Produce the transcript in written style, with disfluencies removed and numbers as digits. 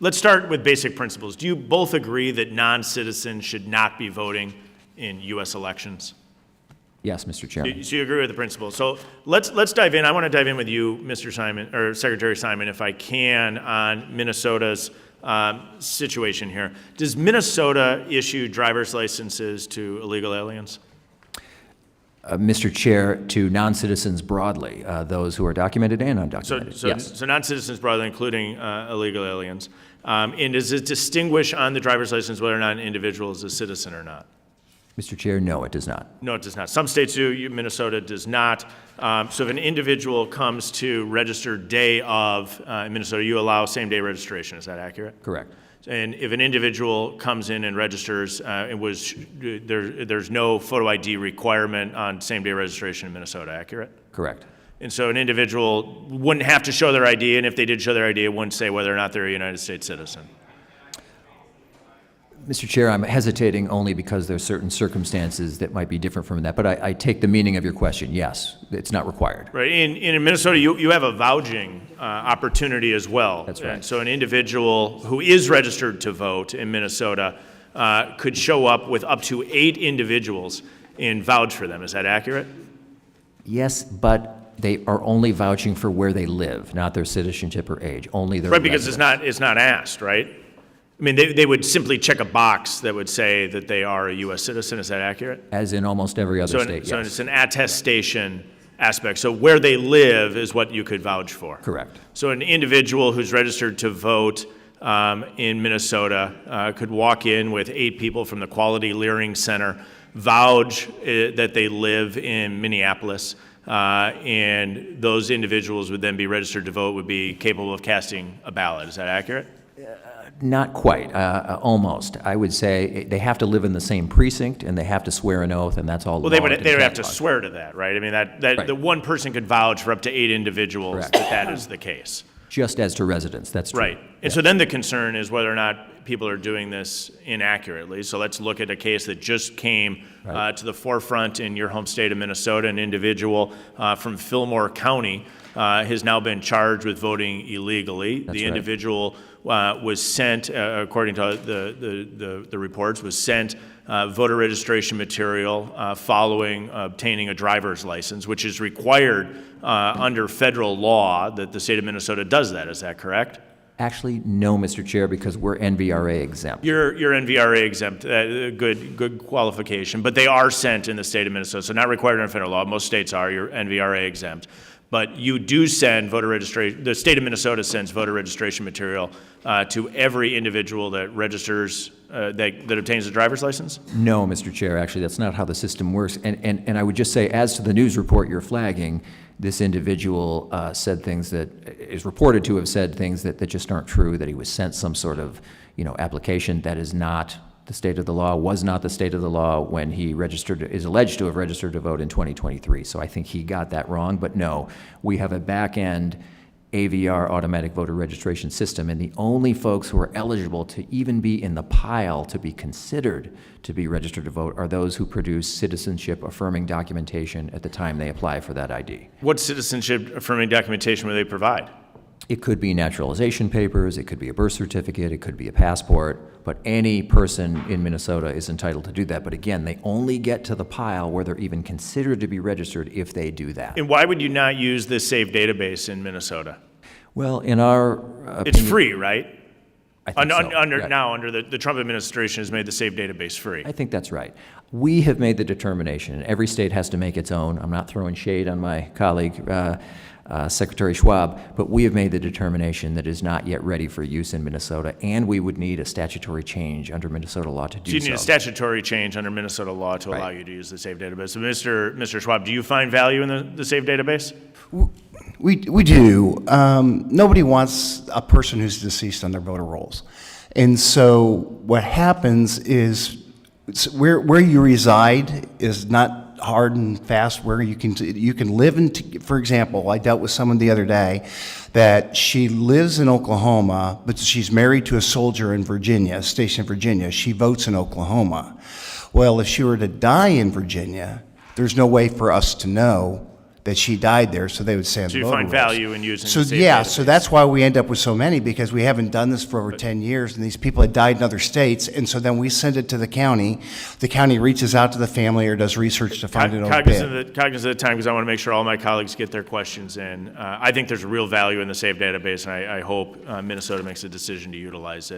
Let's start with basic principles. Do you both agree that non-citizens should not be voting in U.S. elections? Yes, Mr. Chairman. So you agree with the principle. So let's dive in. I want to dive in with you, Mr. Simon, or Secretary Simon, if I can, on Minnesota's situation here. Does Minnesota issue driver's licenses to illegal aliens? Mr. Chair, to non-citizens broadly, those who are documented and undocumented. Yes. So non-citizens broadly, including illegal aliens. And does it distinguish on the driver's license whether or not an individual is a citizen or not? Mr. Chair, no, it does not. No, it does not. Some states do. Minnesota does not. So if an individual comes to register day of in Minnesota, you allow same-day registration. Is that accurate? Correct. And if an individual comes in and registers, there's no photo ID requirement on same-day registration in Minnesota, accurate? Correct. And so an individual wouldn't have to show their ID, and if they did show their ID, it wouldn't say whether or not they're a United States citizen. Mr. Chair, I'm hesitating only because there are certain circumstances that might be different from that, but I take the meaning of your question. Yes, it's not required. Right. In Minnesota, you have a vouching opportunity as well. That's right. And so an individual who is registered to vote in Minnesota could show up with up to 8 individuals and vouch for them. Is that accurate? Yes, but they are only vouching for where they live, not their citizenship or age, only their Right, because residence. it's not asked, right? I mean, they would simply check a box that would say that they are a U.S. citizen. Is that accurate? As in almost every other state, So yes. it's an attestation aspect. So where they live is what you could vouch for. Correct. So an individual who's registered to vote in Minnesota could walk in with 8 people from the Quality Leering Center, vouch that they live in Minneapolis, and those individuals would then be registered to vote, would be capable of casting a ballot. Is that accurate? Not quite, almost. I would say they have to live in the same precinct and they have to swear an oath, and that's all. Well, they would have to swear to that, right? I mean, Right. the one person could vouch for up to 8 individuals Correct. that is the case. Just as to residents, that's true. Right. And so then the concern is whether or not people are doing this inaccurately. So let's look at a case that just came to the forefront in your home state of Minnesota. An individual from Fillmore County has now been charged with voting illegally. That's the right. individual was sent, according to the reports, was sent voter registration material following obtaining a driver's license, which is required under federal law that the state of Minnesota does that. Is that correct? Actually, no, Mr. Chair, because we're NVRA exempt. You're NVRA exempt, good qualification, but they are sent in the state of Minnesota, so not required under federal law. Most states are. You're NVRA exempt. But you do send voter registration, the state of Minnesota sends voter registration material to every individual that registers, that obtains a driver's license? No, Mr. Chair, actually, that's not how the system works. And I would just say, as to the news report you're flagging, this individual said things that is reported to have said things that just aren't true, that he was sent some sort of, application that is not the state of the law, was not the state of the law when he is alleged to have registered to vote in 2023. So I think he got that wrong, but no, we have a back-end AVR, automatic voter registration system, and the only folks who are eligible to even be in the pile to be considered to be registered to vote are those who produce citizenship affirming documentation at the time they apply for that ID. What citizenship affirming documentation will they provide? It could be naturalization papers, it could be a birth certificate, it could be a passport, but any person in Minnesota is entitled to do that. But again, they only get to the pile where they're even considered to be registered if they do that. And why would you not use this SAVE database in Minnesota? Well, in our It's opinion, free, right? I think so. Right. Now, under the Trump administration has made the SAVE database free. I think that's right. We have made the determination, and every state has to make its own. I'm not throwing shade on my colleague, Secretary Schwab, but we have made the determination that it is not yet ready for use in Minnesota, and we would need a statutory change under Minnesota law to do so. So you need a statutory change under Minnesota law to allow you to use the SAVE database. So Mr. Schwab, do you find value in the SAVE database? We do. Nobody wants a person who's deceased on their voter rolls. And so what happens is where you reside is not hard and fast where you can live in. For example, I dealt with someone the other day that she lives in Oklahoma, but she's married to a soldier in Virginia, stationed in Virginia. She votes in Oklahoma. Well, if she were to die in Virginia, there's no way for us to know that she died there, so they would stay on So the you voter find rolls. value in using So the state yeah, so database. that's why we end up with so many, because we haven't done this for over 10 years, and these people had died in other states, and so then we send it to the county. The county reaches out to the family or does research to find an old bid. Cognizant of the time, because I want to make sure all my colleagues get their questions in. I think there's real value in the SAVE database, and I hope Minnesota makes a decision to utilize it.